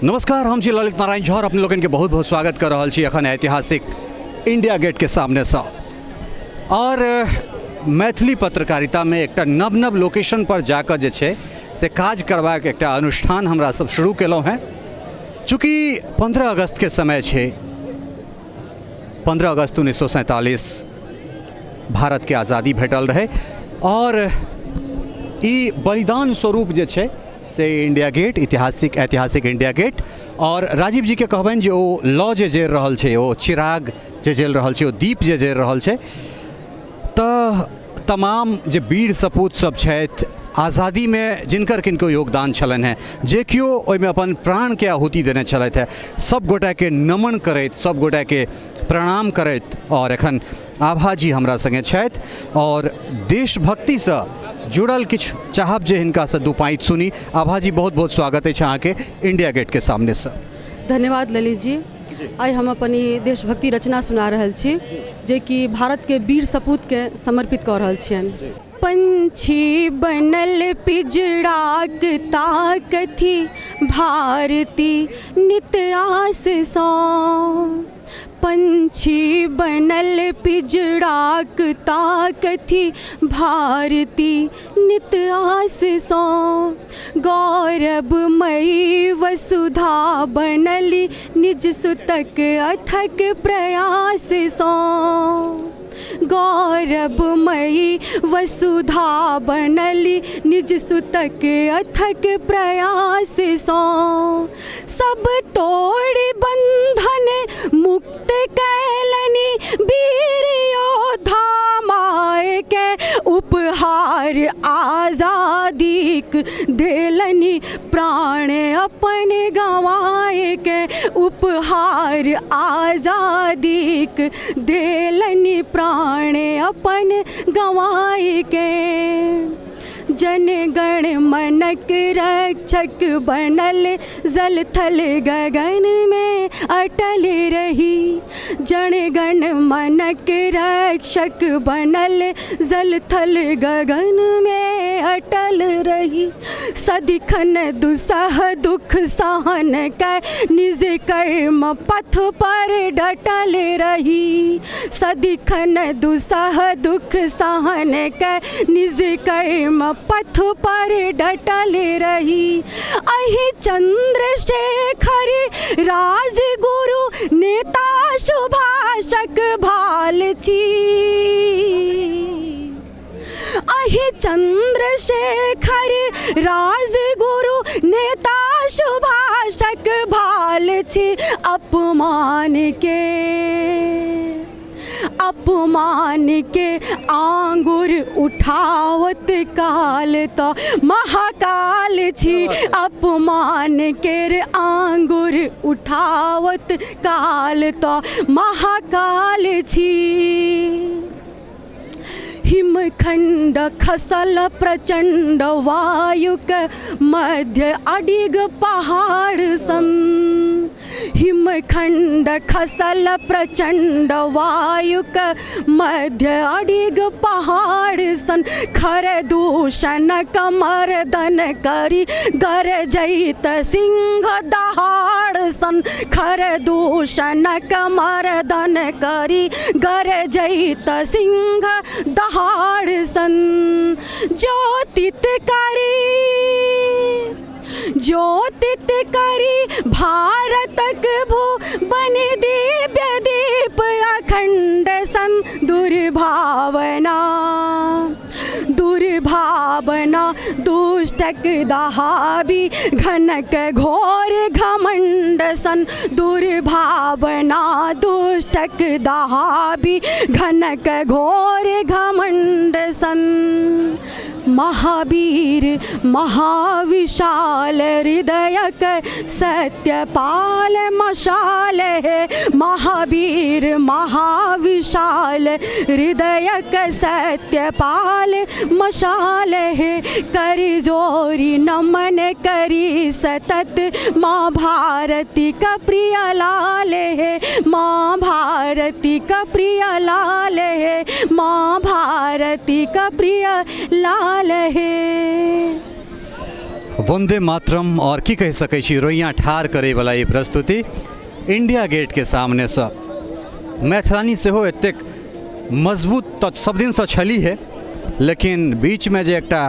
नमस्कार, हम छी ललित नारायण झा और अपने लोगन के बहुत बहुत स्वागत कर रहा छी अखन ऐतिहासिक इंडिया गेट के सामने से। और मैथिली पत्रकारिता में एक नव नव लोकेशन पर जाकर जे छे से काज करबाक एक अनुष्ठान हमरा सब शुरू केलहुँ हैं। चूँकि 15 अगस्त के समय छे, 15 अगस्त 1947 भारत के आज़ादी भेटल रहे और ई बलिदान स्वरूप जे छे से इंडिया गेट, ऐतिहासिक इंडिया गेट। और राजीव जी के कहबनि जे ओ लौ जे जरि रहल छे, ओ चिराग जे जल रहल छे, ओ दीप जे जरि रहल छे, तऽ तमाम जे वीर सपूत सब छथि आज़ादी में जिनकर किनको योगदान छलन है, जे किओ ओहिमे अपन प्राण के आहुति देने छलथि है, सब गोटा के नमन करैत, सब गोटा के प्रणाम करैत। और एखन आभा जी हमरा संगे छथि और देशभक्ति से जुड़ल किछु चाहब जे हिनका से दू पाँच सुनी। आभा जी, बहुत बहुत स्वागत है अहाँ के इंडिया गेट के सामने से। धन्यवाद ललित जी। आई हम अपन देशभक्ति रचना सुना रहल छी जे कि भारत के वीर सपूत के समर्पित कर रहल छियनि। पंछी बनल पिजड़ाक ताकथी भारती नित आस सौ। पंछी बनल पिजड़ाक ताकथी भारती नित आस सौ। गौरवमयी वसुधा बनली निज सुतक अथक प्रयास सौ। गौरवमयी वसुधा बनली निज सुतक अथक प्रयास सौ। सब तोड़ बंधन मुक्त कैलनी वीर योद्धा माय के उपहार आज़ादीक देलनी प्राण अपन गंवाए के। उपहार आज़ादीक देलनी प्राण अपन गंवाए के। जनगण मनक रक्षक बनल जल थल गगन में अटल रही। जनगण मनक रक्षक बनल जल थल गगन में अटल रही। सदिखन दुसह दुख सहन कर निज कर्म पथ पर डटल रही। सदिखन दुसह दुख सहन कर निज कर्म पथ पर डटल रही। अहि चंद्रशेखर राजगुरु नेता सुभाषक भाल छी। अहि चंद्रशेखर राजगुरु नेता सुभाषक भाल छी। अपमान के आंगुर उठावत काल तो महाकाल छी। अपमान के आंगुर उठावत काल तो महाकाल छी। हिमखंड खसल प्रचंड वायुक मध्य अडिग पहाड़ सन। हिमखंड खसल प्रचंड वायुक मध्य अडिग पहाड़ सन। खर दूषण कमर्दन करी गरजैत सिंह दहाड़ सन। खर दूषण कमर्दन करी गरजैत सिंह दहाड़ सन। ज्योतित करी भारतक भू बने दिव्य दीप अखंड सन। दुर्भावना दुष्टक दहाबी घनक घोर घमंड सन। दुर्भावना दुष्टक दहाबी घनक घोर घमंड सन। महावीर महाविशाल हृदयक सत्यपाल मशाल है। महावीर महाविशाल हृदयक सत्यपाल मशाल है। करी जोरी नमन करी सतत माँ भारती का प्रिय लाल है। माँ भारती का प्रिय लाल है। माँ भारती का प्रिय लाल है। वंदे मातरम और की कह सकै छी रोइयाँ ठार करे वाला ये प्रस्तुति इंडिया गेट के सामने से मैथिलानी सेहो एतेक मजबूत तऽ सब दिन से छली है, लेकिन बीच में जे एकटा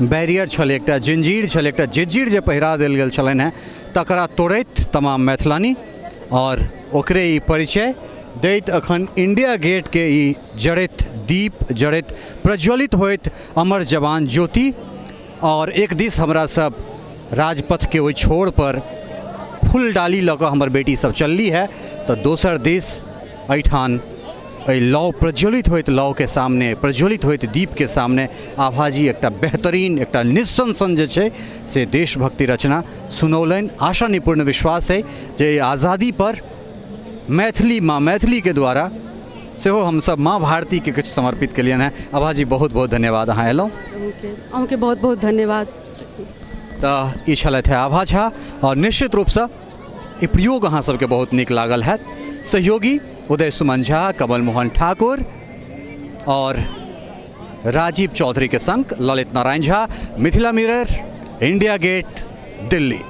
बैरियर छलै, एकटा जंजीर छलै, एकटा जिज्जिर जे पहिरा देल गेल छलनि हैं, तकरा तोड़ैत तमाम मैथिलानी और ओकरे ई परिचय दैत अखन इंडिया गेट के ई जड़ैत दीप जड़ैत प्रज्वलित होइत अमर जवान ज्योति। और एक दिस हमरा सब राजपथ के ओहि छोर पर फूल डाली लऽ कऽ हमर बेटी सब चलली है, तो दोसर दिस एहिठाम लौ प्रज्वलित होइत लौ के सामने प्रज्वलित होइत दीप के सामने आभाजी एकटा बेहतरीन एकटा निस्संसन जे छै से देशभक्ति रचना सुनौलनि। आशा निपूर्ण विश्वास है जे आज़ादी पर मैथिली माँ मैथिली के द्वारा सेहो हम सब माँ भारती के कुछ समर्पित के लिए हैं। आभाजी बहुत बहुत धन्यवाद, अहाँ एलहुँ। अहूँके बहुत बहुत धन्यवाद। तऽ ई छलथि है आभा झा, और निश्चित रूपसँ ई प्रयोग अहाँ सबके बहुत नीक लागल हैत। सहयोगी उदय सुमन झा, कमल मोहन ठाकुर और राजीव चौधरी के संग Lalit Narayan Jha, Mithila Mirror, India Gate, Delhi.